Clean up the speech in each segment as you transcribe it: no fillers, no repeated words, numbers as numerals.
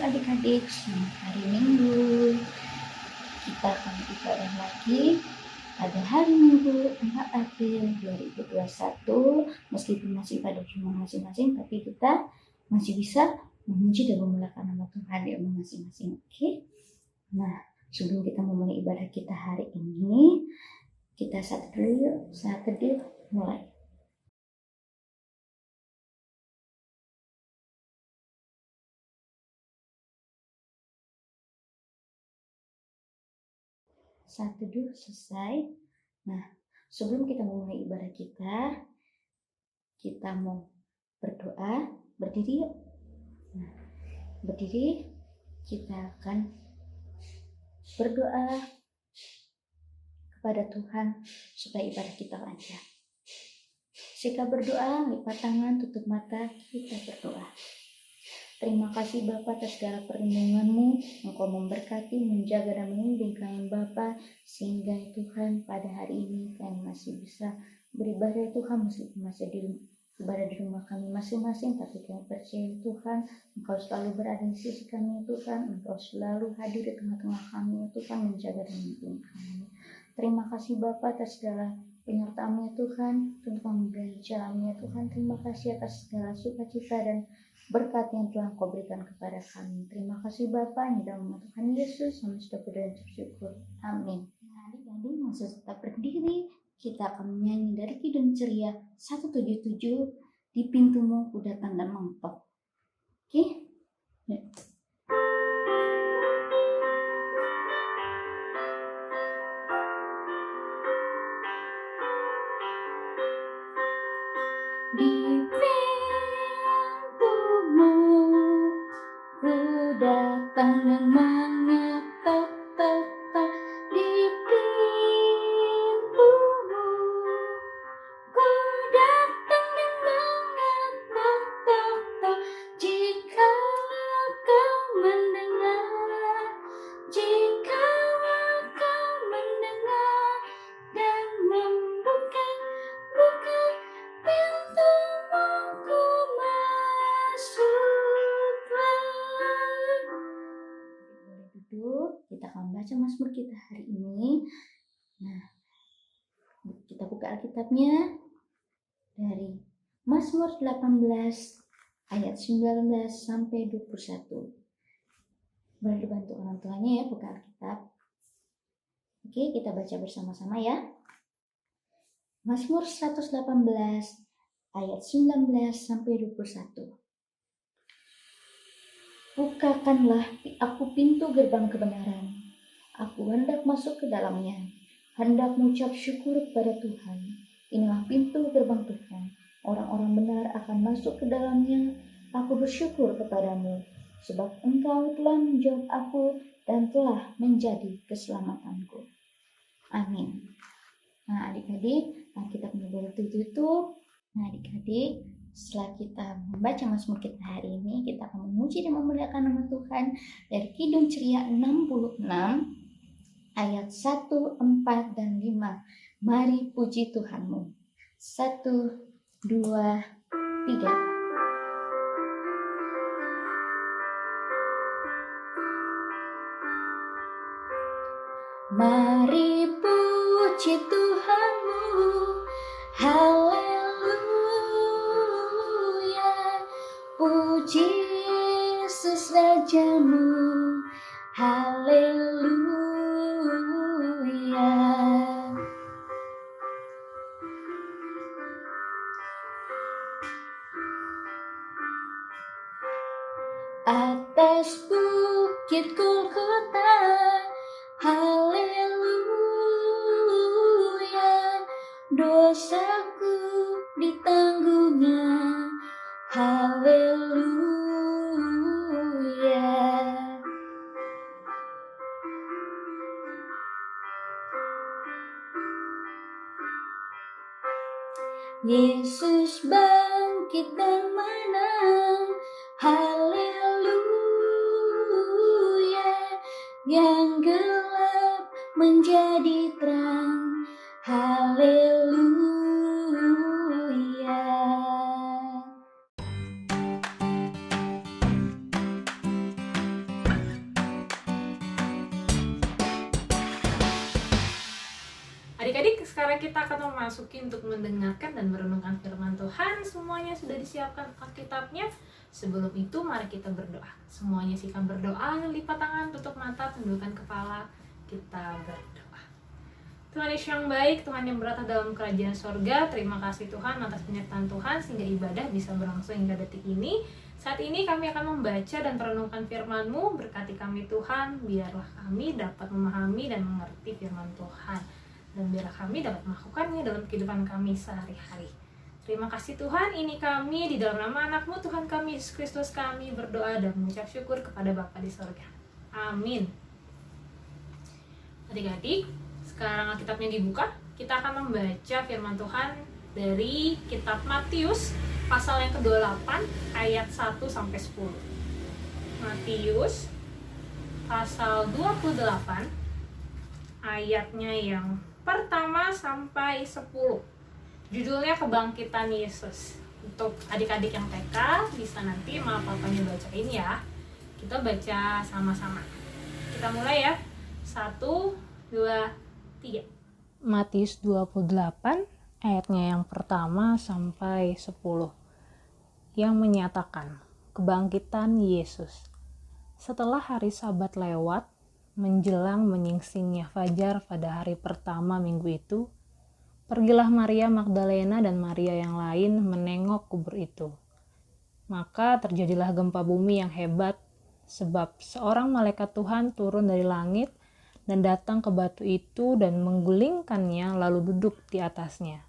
adik-adik, selamat hari Minggu. Kita akan ibadah lagi pada hari Minggu 4 April 2021. Meskipun masih pada rumah masing-masing, tapi kita masih bisa memuji dan memuliakan nama Tuhan di rumah masing-masing. Oke? Nah, sebelum kita memulai ibadah kita hari ini, kita saat teduh mulai. Saat teduh selesai. Nah, sebelum kita memulai ibadah kita mau berdoa. Berdiri yuk. Nah, berdiri, kita akan berdoa kepada Tuhan supaya ibadah kita lancar. Sikap berdoa, lipat tangan, tutup mata, kita berdoa. Terima kasih Bapa atas segala perlindungan-Mu. Engkau memberkati, menjaga dan membimbing kami Bapa, sehingga Tuhan pada hari ini kami masih bisa beribadah Tuhan, meskipun masih ibadah di rumah kami masing-masing, tapi kami percaya Tuhan, Engkau selalu berada di sisi kami Tuhan, Engkau selalu hadir di tengah-tengah kami Tuhan, menjaga dan membimbing kami. Terima kasih Bapa atas segala penyertaan Tuhan, tentang jalannya Tuhan. Terima kasih atas segala sukacita dan berkat yang telah Kau berikan kepada kami. Terima kasih Bapa, di dalam nama Tuhan Yesus, kami sudah berdoa dan bersyukur. Amin. Nah, adik-adik masih tetap berdiri. Kita akan menyanyi dari Kidung Ceria 177, di pintumu ku datang dan mengetok. Oke? Ya. Di pintumu ku datang dan mengetok, tok. Di pintumu ku datang dan mengetok, tok. Jika kau mendengar, jika kau mendengar dan membuka pintumu, ku masuklah. Boleh duduk, kita akan baca Mazmur kita hari ini. Nah, kita buka Alkitabnya dari Mazmur 18 ayat 19 sampai 21. Boleh dibantu orang tuanya ya buka Alkitab. Oke, kita baca bersama-sama ya. Mazmur 118 ayat 19 sampai 21. Bukakanlah aku pintu gerbang kebenaran. Aku hendak masuk ke dalamnya, hendak mengucap syukur kepada Tuhan. Inilah pintu gerbang Tuhan. Orang-orang benar akan masuk ke dalamnya. Aku bersyukur kepadamu, sebab Engkau telah menjawab aku dan telah menjadi keselamatanku. Amin. Nah, adik-adik, kita punya boleh tutup. Nah, adik-adik, setelah kita membaca Mazmur kita hari ini, kita akan memuji dan memuliakan nama Tuhan dari Kidung Ceria 66 ayat 1, 4, dan 5. Mari puji Tuhanmu. 1, 2, 3. Mari puji Tuhanmu, haleluya. Puji Yesus Rajamu, haleluya. Atas bukit Golgota, haleluya. Dosaku ditanggungnya, haleluya. Yesus bangkit dan menang, haleluya. Yang gelap menjadi terang, haleluya. sekarang kita akan memasuki untuk mendengarkan dan merenungkan firman Tuhan. Semuanya sudah disiapkan Alkitabnya. Sebelum itu mari kita berdoa. Semuanya silakan berdoa, lipat tangan, tutup mata, tundukkan kepala. Kita berdoa. Tuhan Yesus yang baik, Tuhan yang berada dalam kerajaan sorga, terima kasih Tuhan atas penyertaan Tuhan sehingga ibadah bisa berlangsung hingga detik ini. Saat ini kami akan membaca dan merenungkan firman-Mu. Berkati kami Tuhan, biarlah kami dapat memahami dan mengerti firman Tuhan, dan biarlah kami dapat melakukannya dalam kehidupan kami sehari-hari. Terima kasih Tuhan, ini kami di dalam nama anak-Mu Tuhan kami Yesus Kristus, kami berdoa dan mengucap syukur kepada Bapa di sorga. Amin. Adik-adik, sekarang Alkitabnya dibuka. Kita akan membaca firman Tuhan dari kitab Matius pasal yang ke-28 ayat 1 sampai 10. Matius pasal 28 ayatnya yang pertama sampai 10. Judulnya Kebangkitan Yesus. Untuk adik-adik yang TK bisa nanti mama papanya bacain ya. Kita baca sama-sama. Kita mulai ya. 1, 2, 3. Matius 28 ayatnya yang pertama sampai 10 yang menyatakan kebangkitan Yesus. Setelah hari Sabat lewat, menjelang menyingsingnya fajar pada hari pertama minggu itu, pergilah Maria Magdalena dan Maria yang lain menengok kubur itu. Maka terjadilah gempa bumi yang hebat, sebab seorang malaikat Tuhan turun dari langit dan datang ke batu itu dan menggulingkannya lalu duduk di atasnya.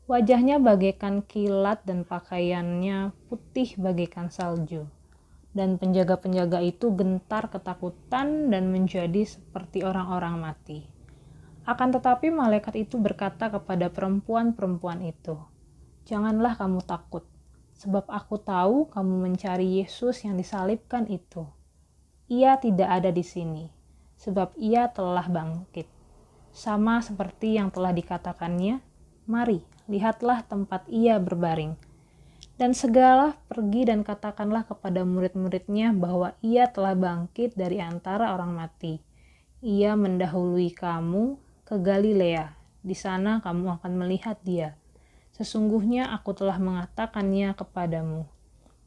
Wajahnya bagaikan kilat dan pakaiannya putih bagaikan salju. Dan penjaga-penjaga itu gentar ketakutan dan menjadi seperti orang-orang mati. Akan tetapi malaikat itu berkata kepada perempuan-perempuan itu, "Janganlah kamu takut, sebab aku tahu kamu mencari Yesus yang disalibkan itu. Ia tidak ada di sini, sebab ia telah bangkit. Sama seperti yang telah dikatakannya, mari, lihatlah tempat ia berbaring. Dan segala pergi dan katakanlah kepada murid-muridnya bahwa ia telah bangkit dari antara orang mati. Ia mendahului kamu ke Galilea, di sana kamu akan melihat dia. Sesungguhnya aku telah mengatakannya kepadamu."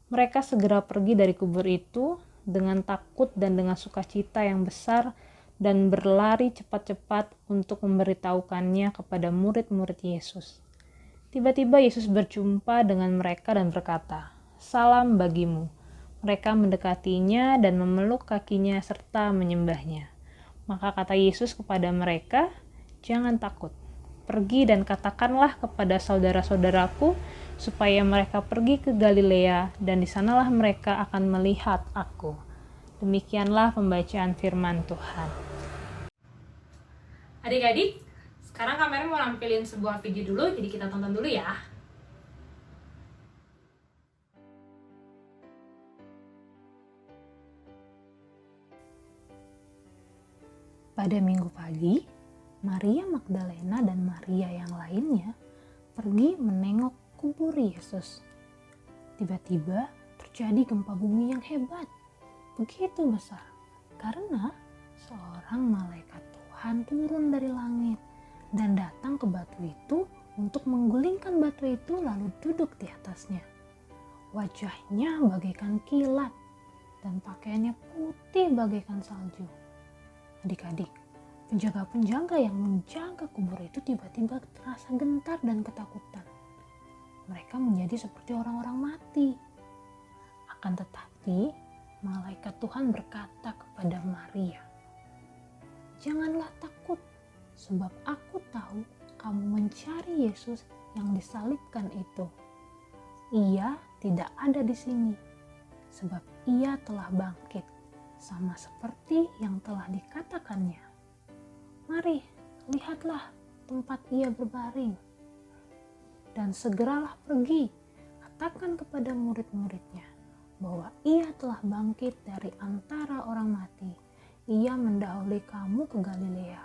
Mereka segera pergi dari kubur itu dengan takut dan dengan sukacita yang besar, dan berlari cepat-cepat untuk memberitahukannya kepada murid-murid Yesus. Tiba-tiba Yesus berjumpa dengan mereka dan berkata, "Salam bagimu." Mereka mendekatinya dan memeluk kakinya serta menyembahnya. Maka kata Yesus kepada mereka, "Jangan takut. Pergi dan katakanlah kepada saudara-saudaraku supaya mereka pergi ke Galilea, dan di sanalah mereka akan melihat aku." Demikianlah pembacaan firman Tuhan. Adik-adik, sekarang kamera mau nampilin sebuah video dulu, jadi kita tonton dulu ya. Pada minggu pagi, Maria Magdalena dan Maria yang lainnya pergi menengok kubur Yesus. Tiba-tiba terjadi gempa bumi yang hebat, begitu besar, karena seorang malaikat Tuhan turun dari langit dan datang ke batu itu untuk menggulingkan batu itu lalu duduk di atasnya. Wajahnya bagaikan kilat dan pakaiannya putih bagaikan salju. Adik-adik, penjaga-penjaga yang menjaga kubur itu tiba-tiba terasa gentar dan ketakutan. Mereka menjadi seperti orang-orang mati. Akan tetapi, malaikat Tuhan berkata kepada Maria, "Janganlah takut, sebab aku tahu kamu mencari Yesus yang disalibkan itu. Ia tidak ada di sini, sebab ia telah bangkit, sama seperti yang telah dikatakannya. Mari, lihatlah tempat ia berbaring. Dan segeralah pergi, katakan kepada murid-muridnya bahwa ia telah bangkit dari antara orang mati. Ia mendahului kamu ke Galilea.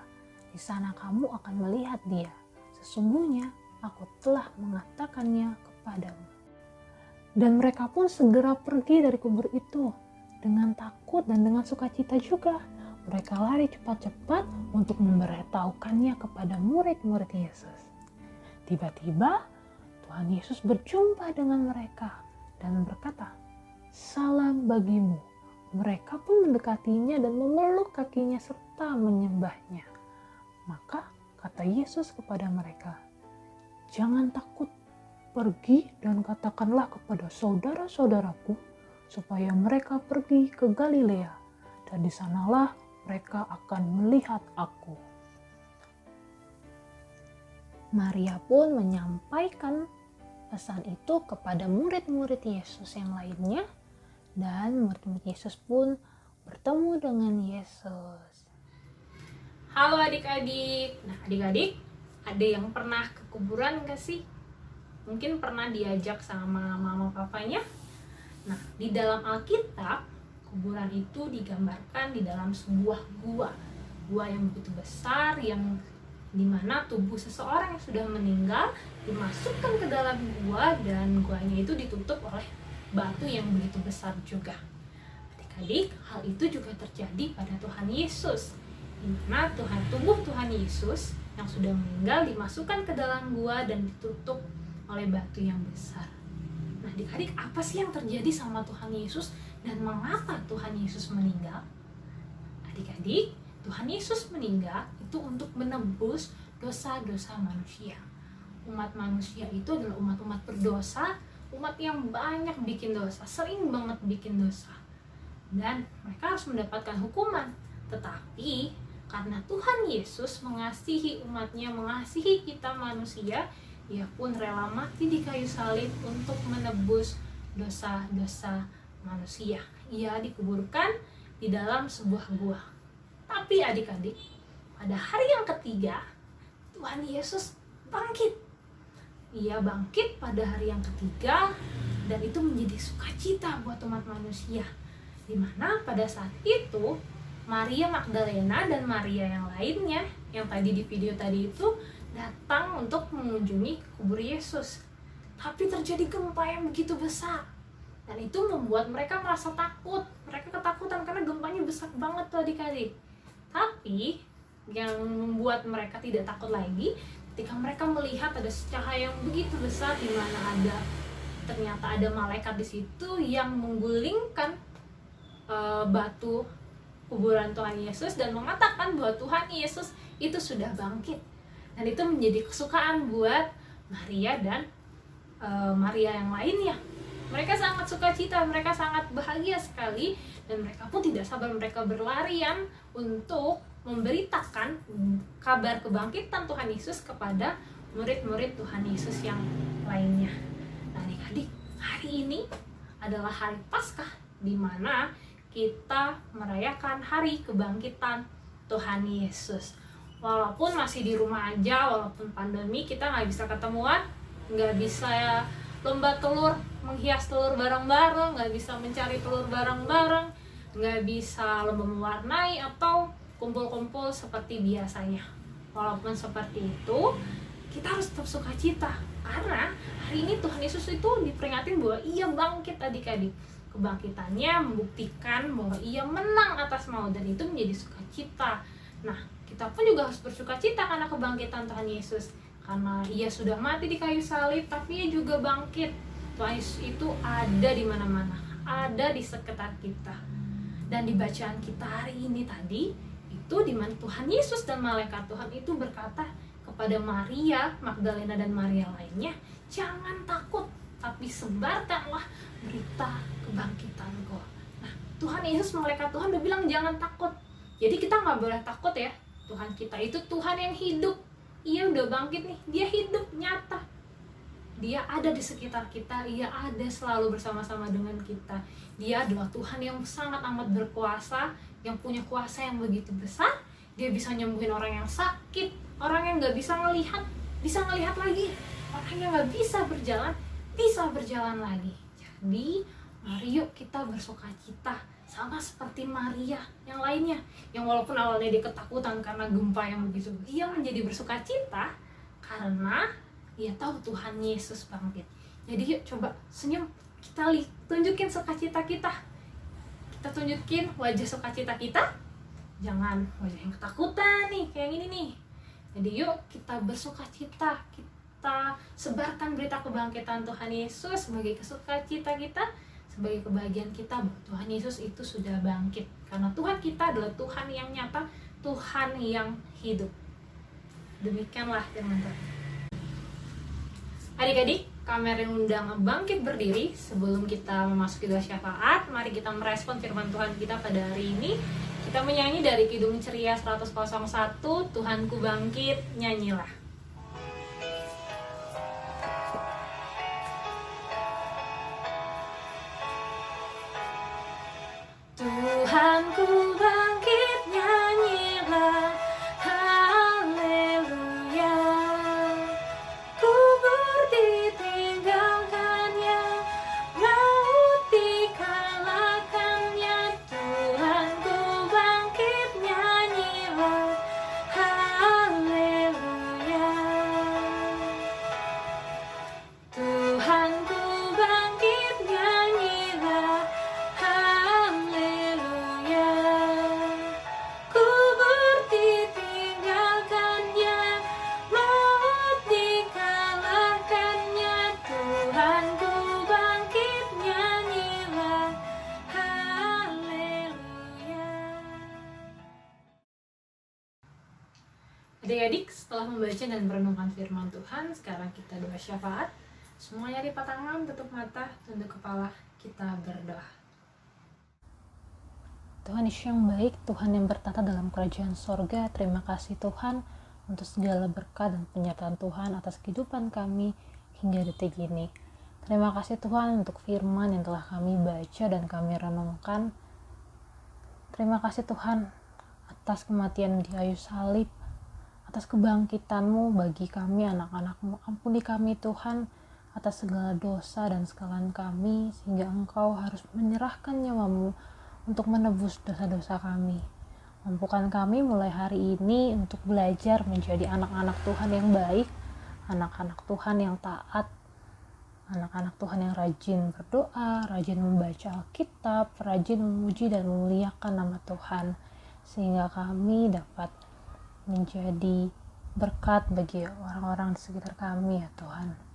Di sana kamu akan melihat dia. Sesungguhnya aku telah mengatakannya kepadamu." Dan mereka pun segera pergi dari kubur itu dengan takut dan dengan sukacita juga. mereka lari cepat-cepat untuk memberitahukannya kepada murid-murid Yesus. Tiba-tiba Tuhan Yesus berjumpa dengan mereka dan berkata, "Salam bagimu." Mereka pun mendekatinya dan memeluk kakinya serta menyembahnya. Maka kata Yesus kepada mereka, "Jangan takut, pergi dan katakanlah kepada saudara-saudaraku supaya mereka pergi ke Galilea, dan di sanalah mereka akan melihat aku." Maria pun menyampaikan pesan itu kepada murid-murid Yesus yang lainnya, dan murid-murid Yesus pun bertemu dengan Yesus. Halo adik-adik. Nah, adik-adik, ada yang pernah ke kuburan gak sih? Mungkin pernah diajak sama mama papanya. Nah, di dalam Alkitab, kuburan itu digambarkan di dalam sebuah gua. Gua yang begitu besar, yang dimana tubuh seseorang yang sudah meninggal dimasukkan ke dalam gua, dan guanya itu ditutup oleh batu yang begitu besar juga. Adik-adik, hal itu juga terjadi pada Tuhan Yesus, di mana tubuh Tuhan Yesus yang sudah meninggal dimasukkan ke dalam gua dan ditutup oleh batu yang besar. Nah, adik-adik, apa sih yang terjadi sama Tuhan Yesus dan mengapa Tuhan Yesus meninggal? Adik-adik, Tuhan Yesus meninggal itu untuk menebus dosa-dosa manusia. Umat manusia itu adalah umat-umat berdosa, umat yang banyak bikin dosa, sering banget bikin dosa. Dan mereka harus mendapatkan hukuman. Tetapi karena Tuhan Yesus mengasihi umatnya, mengasihi kita manusia, Ia pun rela mati di kayu salib untuk menebus dosa-dosa manusia. Ia dikuburkan di dalam sebuah gua. Tapi adik-adik, pada hari yang ketiga, Tuhan Yesus bangkit. Ia bangkit pada hari yang ketiga, dan itu menjadi sukacita buat umat manusia. Dimana pada saat itu, Maria Magdalena dan Maria yang lainnya, yang tadi di video tadi itu, datang untuk mengunjungi kubur Yesus. Tapi terjadi gempa yang begitu besar, dan itu membuat mereka merasa takut. Mereka ketakutan karena gempanya besar banget tuh adik-adik. Tapi yang membuat mereka tidak takut lagi ketika mereka melihat ada cahaya yang begitu besar, di mana ternyata ada malaikat di situ yang menggulingkan batu kuburan Tuhan Yesus dan mengatakan bahwa Tuhan Yesus itu sudah bangkit. Dan itu menjadi kesukaan buat Maria dan Maria yang lainnya. Mereka sangat sukacita, mereka sangat bahagia sekali, dan mereka pun tidak sabar, mereka berlarian untuk memberitakan kabar kebangkitan Tuhan Yesus kepada murid-murid Tuhan Yesus yang lainnya. Nah, adik-adik, hari ini adalah hari Paskah, di mana kita merayakan hari kebangkitan Tuhan Yesus. Walaupun masih di rumah aja, walaupun pandemi, kita nggak bisa ketemuan, nggak bisa lomba telur, menghias telur bareng-bareng, nggak bisa mencari telur bareng-bareng, nggak bisa lomba mewarnai atau kumpul-kumpul seperti biasanya. Walaupun seperti itu, kita harus tetap sukacita, karena hari ini Tuhan Yesus itu diperingatin bahwa Ia bangkit adik-adik. Kebangkitannya membuktikan bahwa Ia menang atas maut, dan itu menjadi sukacita. Nah, kita pun juga harus bersukacita karena kebangkitan Tuhan Yesus, karena Ia sudah mati di kayu salib, tapi Ia juga bangkit. Tuhan Yesus itu ada di mana-mana, ada di sekitar kita. Dan di bacaan kita hari ini tadi, itu di mana Tuhan Yesus dan malaikat Tuhan itu berkata kepada Maria Magdalena dan Maria lainnya, "Jangan takut, tapi sebarkanlah berita kebangkitanku." Nah, Tuhan Yesus, malaikat Tuhan udah bilang jangan takut. Jadi kita nggak boleh takut ya. Tuhan kita itu Tuhan yang hidup. Ia udah bangkit nih, Dia hidup nyata. Dia ada di sekitar kita, Ia ada selalu bersama-sama dengan kita. Dia adalah Tuhan yang sangat amat berkuasa, yang punya kuasa yang begitu besar. Dia bisa nyembuhin orang yang sakit, orang yang nggak bisa ngelihat lagi, orang yang nggak bisa berjalan lagi. Jadi mari yuk kita bersukacita sama seperti Maria yang lainnya, yang walaupun awalnya dia ketakutan karena gempa yang begitu, dia menjadi bersukacita karena dia tahu Tuhan Yesus bangkit. Jadi yuk coba senyum, kita tunjukin sukacita kita tunjukin wajah sukacita kita. Jangan wajah yang ketakutan nih, kayak gini nih. Jadi yuk kita bersukacita, kita sebarkan berita kebangkitan Tuhan Yesus sebagai kesukacita kita, sebagai kebahagiaan kita bahwa Tuhan Yesus itu sudah bangkit. Karena Tuhan kita adalah Tuhan yang nyata, Tuhan yang hidup. Demikianlah firman Tuhan. Adik-adik, kami undang bangkit berdiri. Sebelum kita memasuki doa syafaat, mari kita merespon firman Tuhan kita pada hari ini. Kita menyanyi dari Kidung Ceria 101, Tuhanku bangkit, nyanyilah. Tuhanku bangkit, nyanyilah, haleluya. Kubur ditinggalkannya, maut dikalahkannya. Tuhanku bangkit, nyanyilah, haleluya. Tuhanku bangkit, nyanyilah, haleluya. Kubur ditinggalkannya, maut dikalahkannya. Tuhanku bangkit, nyanyilah, haleluya. Adik-adik, setelah membaca dan merenungkan firman Tuhan, sekarang kita doa syafaat. Semuanya lipat tangan, tutup mata, tunduk kepala, kita berdoa. Tuhan Yesus yang baik, Tuhan yang bertata dalam kerajaan sorga, terima kasih Tuhan untuk segala berkat dan penyertaan Tuhan atas kehidupan kami hingga detik ini. Terima kasih Tuhan untuk firman yang telah kami baca dan kami renungkan. Terima kasih Tuhan atas kematian di kayu salib, atas kebangkitan-Mu bagi kami anak-anak-Mu. Ampuni kami Tuhan atas segala dosa dan kesalahan kami, sehingga Engkau harus menyerahkan nyawa-Mu untuk menebus dosa-dosa kami. Mampukan kami mulai hari ini untuk belajar menjadi anak-anak Tuhan yang baik, anak-anak Tuhan yang taat, anak-anak Tuhan yang rajin berdoa, rajin membaca Alkitab, rajin memuji dan memuliakan nama Tuhan, sehingga kami dapat menjadi berkat bagi orang-orang di sekitar kami ya Tuhan.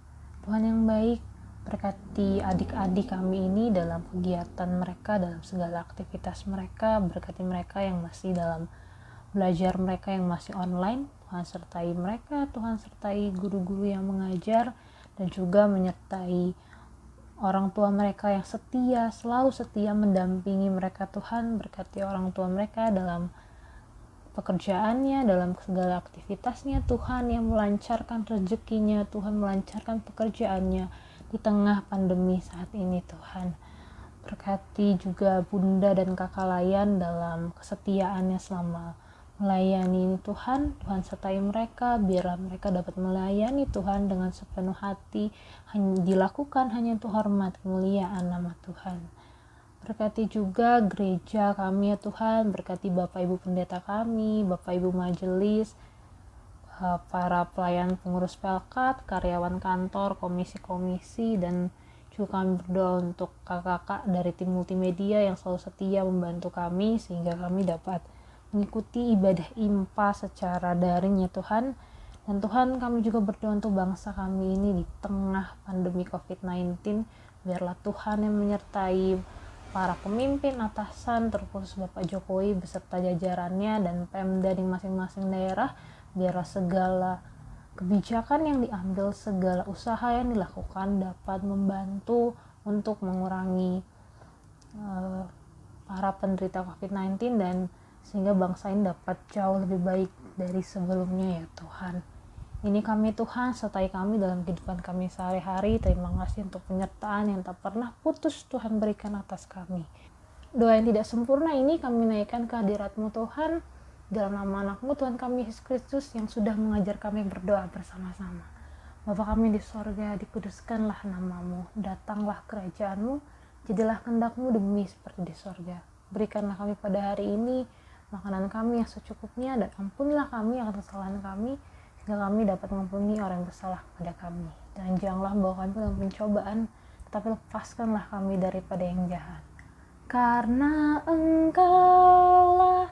Tuhan yang baik, berkati adik-adik kami ini dalam kegiatan mereka, dalam segala aktivitas mereka, berkati mereka yang masih dalam belajar, mereka yang masih online. Tuhan sertai mereka, Tuhan sertai guru-guru yang mengajar, dan juga menyertai orang tua mereka yang setia, selalu setia mendampingi mereka. Tuhan berkati orang tua mereka dalam pekerjaannya, dalam segala aktivitasnya. Tuhan yang melancarkan rezekinya, Tuhan melancarkan pekerjaannya di tengah pandemi saat ini. Tuhan berkati juga bunda dan kakak Layan dalam kesetiaannya selama melayani ini. Tuhan sertai mereka, biarlah mereka dapat melayani Tuhan dengan sepenuh hati, dilakukan hanya untuk hormat kemuliaan nama Tuhan. Berkati juga gereja kami ya Tuhan, berkati Bapak Ibu Pendeta kami, Bapak Ibu Majelis, para pelayan pengurus pelkat, karyawan kantor, komisi-komisi, dan juga kami berdoa untuk kakak-kakak dari tim multimedia yang selalu setia membantu kami, sehingga kami dapat mengikuti ibadah IMPA secara daring ya Tuhan. Dan Tuhan, kami juga berdoa untuk bangsa kami ini di tengah pandemi COVID-19, biarlah Tuhan yang menyertai para pemimpin, atasan, terkhusus Bapak Jokowi beserta jajarannya dan Pemda di masing-masing daerah, biarlah segala kebijakan yang diambil, segala usaha yang dilakukan dapat membantu untuk mengurangi para penderita COVID-19, dan sehingga bangsa ini dapat jauh lebih baik dari sebelumnya ya Tuhan. Ini kami Tuhan, sertai kami dalam kehidupan kami sehari-hari. Terima kasih untuk penyertaan yang tak pernah putus Tuhan berikan atas kami. Doa yang tidak sempurna ini kami naikkan ke hadirat-Mu Tuhan, dalam nama anak-Mu Tuhan kami Yesus Kristus yang sudah mengajar kami berdoa bersama-sama. Bapa kami di sorga, dikuduskanlah nama-Mu, datanglah kerajaan-Mu, jadilah kehendak-Mu di bumi seperti di sorga. Berikanlah kami pada hari ini makanan kami yang secukupnya, dan ampunilah kami akan kesalahan kami, sehingga kami dapat mengampuni orang yang bersalah kepada kami. Dan janganlah membawa kami dalam pencobaan, tetapi lepaskanlah kami daripada yang jahat. Karena Engkaulah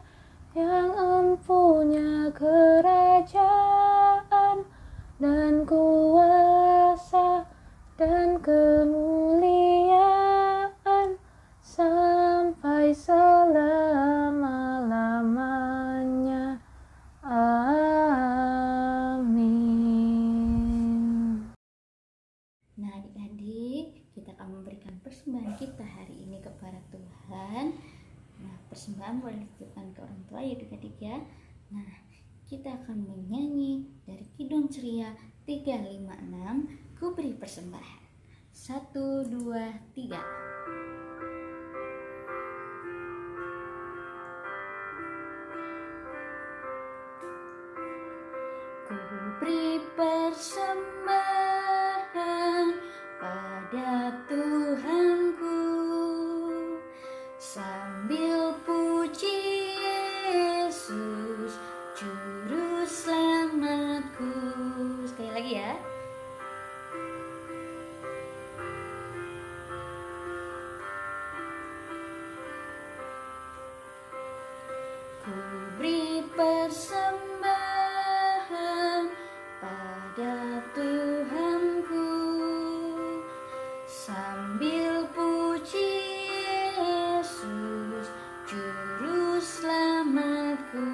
yang empunya kerajaan dan kuasa dan kemuliaan sampai selama-lamanya. Amin. Nah, adik-adik, kita akan memberikan persembahan kita hari ini kepada Tuhan. Nah, persembahan boleh dititipkan ke orang tua ya adik-adik ya. Nah, kita akan menyanyi dari Kidung Ceria 356, Ku Beri Persembahan. 1, 2, 3. Ku beri persembahan pada Tuhanku sambil puji Yesus Juru Selamatku. Sekali lagi ya. Ku beri persembahan pada Tuhanku sambil puji Yesus Juru Selamatku.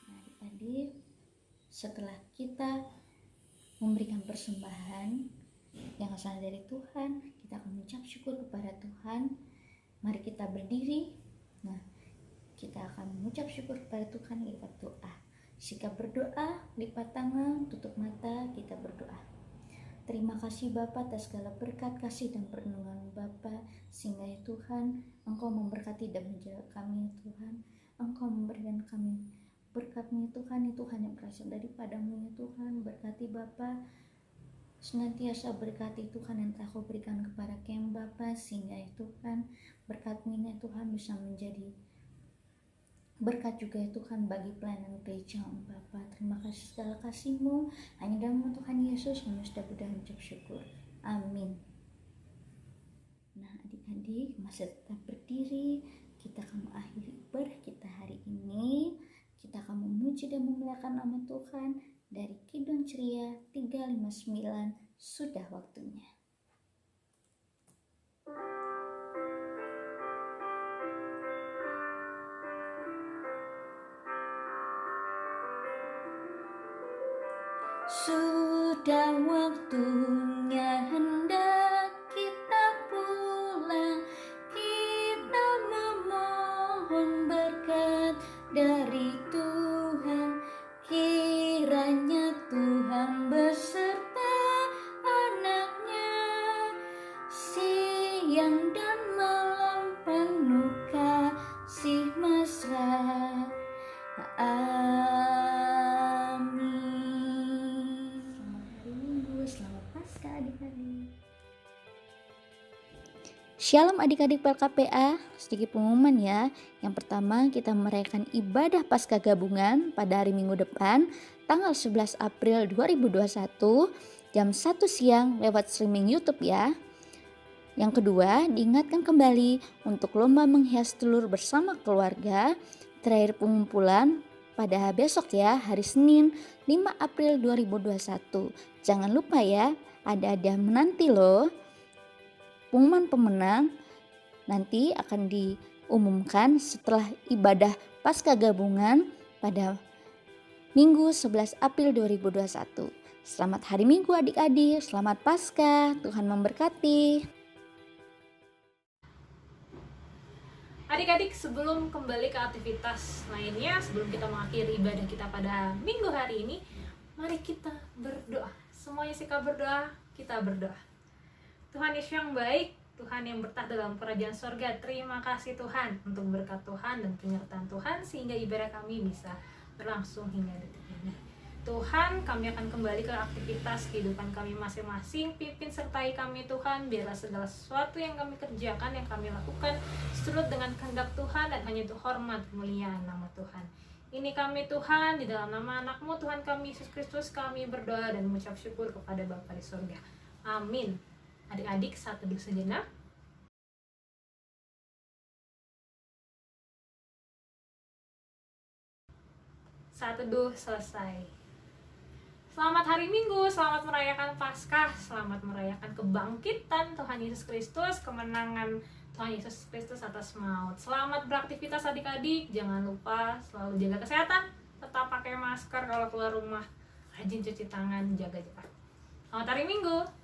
Nah, adik-adik, setelah kita memberikan persembahan yang asal dari Tuhan, kita akan mengucap syukur kepada Tuhan. Mari kita berdiri. Nah, kita akan mengucap syukur kepada Tuhan lewat doa. Sikap berdoa, lipat tangan, tutup mata, kita berdoa. Terima kasih Bapa atas segala berkat, kasih dan perlindungan Bapa, sehingga ya Tuhan, Engkau memberkati dan menjaga kami ya Tuhan. Engkau memberikan kami berkat-Mu ya Tuhan, itu hanya berasal daripada-Mu ya Tuhan. Berkati Bapa, senantiasa berkati Tuhan yang telah Kau berikan kepada kami Bapa, sehingga ya Tuhan, berkat-Mu ya Tuhan bisa menjadi berkat juga ya Tuhan bagi pelayanan gereja Bapa. Terima kasih segala kasih-Mu, hanya dalam nama Tuhan Yesus kami sudah berdoa mengucap syukur. Amin. Nah, adik-adik masih tetap berdiri. Kita akan mengakhiri ibadah kita hari ini. Kita akan memuji dan memuliakan nama Tuhan dari Kidung Ceria 359, sudah waktunya. Sudah waktunya hendak kita pulang, kita memohon berkat dari Tuhan. Kiranya Tuhan beserta anak-Nya, siang dan malam penuh kasih mesra. Selamat Paskah adik-adik. Shalom adik-adik PLKPA, sedikit pengumuman ya. Yang pertama, kita merayakan ibadah Paskah gabungan pada hari Minggu depan, tanggal 11 April 2021, jam 1 siang lewat streaming YouTube ya. Yang kedua, diingatkan kembali untuk lomba menghias telur bersama keluarga. Terakhir pengumpulan pada besok ya, hari Senin 5 April 2021. Jangan lupa ya, ada hadiah menanti loh. Pengumuman pemenang nanti akan diumumkan setelah ibadah Paskah gabungan pada Minggu 11 April 2021. Selamat hari Minggu adik-adik, selamat Paskah, Tuhan memberkati. Adik-adik, sebelum kembali ke aktivitas lainnya, sebelum kita mengakhiri ibadah kita pada minggu hari ini, mari kita berdoa. Semuanya sikap berdoa, kita berdoa. Tuhan Yesus yang baik, Tuhan yang bertahta dalam kerajaan sorga, terima kasih Tuhan untuk berkat Tuhan dan penyertaan Tuhan sehingga ibadah kami bisa berlangsung hingga detik ini. Tuhan, kami akan kembali ke aktivitas kehidupan kami masing-masing. Pimpin sertai kami Tuhan, biarlah segala sesuatu yang kami kerjakan, yang kami lakukan seturut dengan kehendak Tuhan dan hanya untuk hormat kemuliaan nama Tuhan. Ini kami Tuhan, di dalam nama anak-Mu Tuhan kami Yesus Kristus, kami berdoa dan mengucap syukur kepada Bapa di surga. Amin. Adik-adik, saat duduk sejenak. Saat teduh selesai. Selamat hari Minggu, selamat merayakan Paskah, selamat merayakan kebangkitan Tuhan Yesus Kristus, kemenangan Tuhan Yesus Kristus atas maut. Selamat beraktivitas adik-adik, jangan lupa selalu jaga kesehatan, tetap pakai masker kalau keluar rumah, rajin cuci tangan, jaga jarak. Selamat hari Minggu.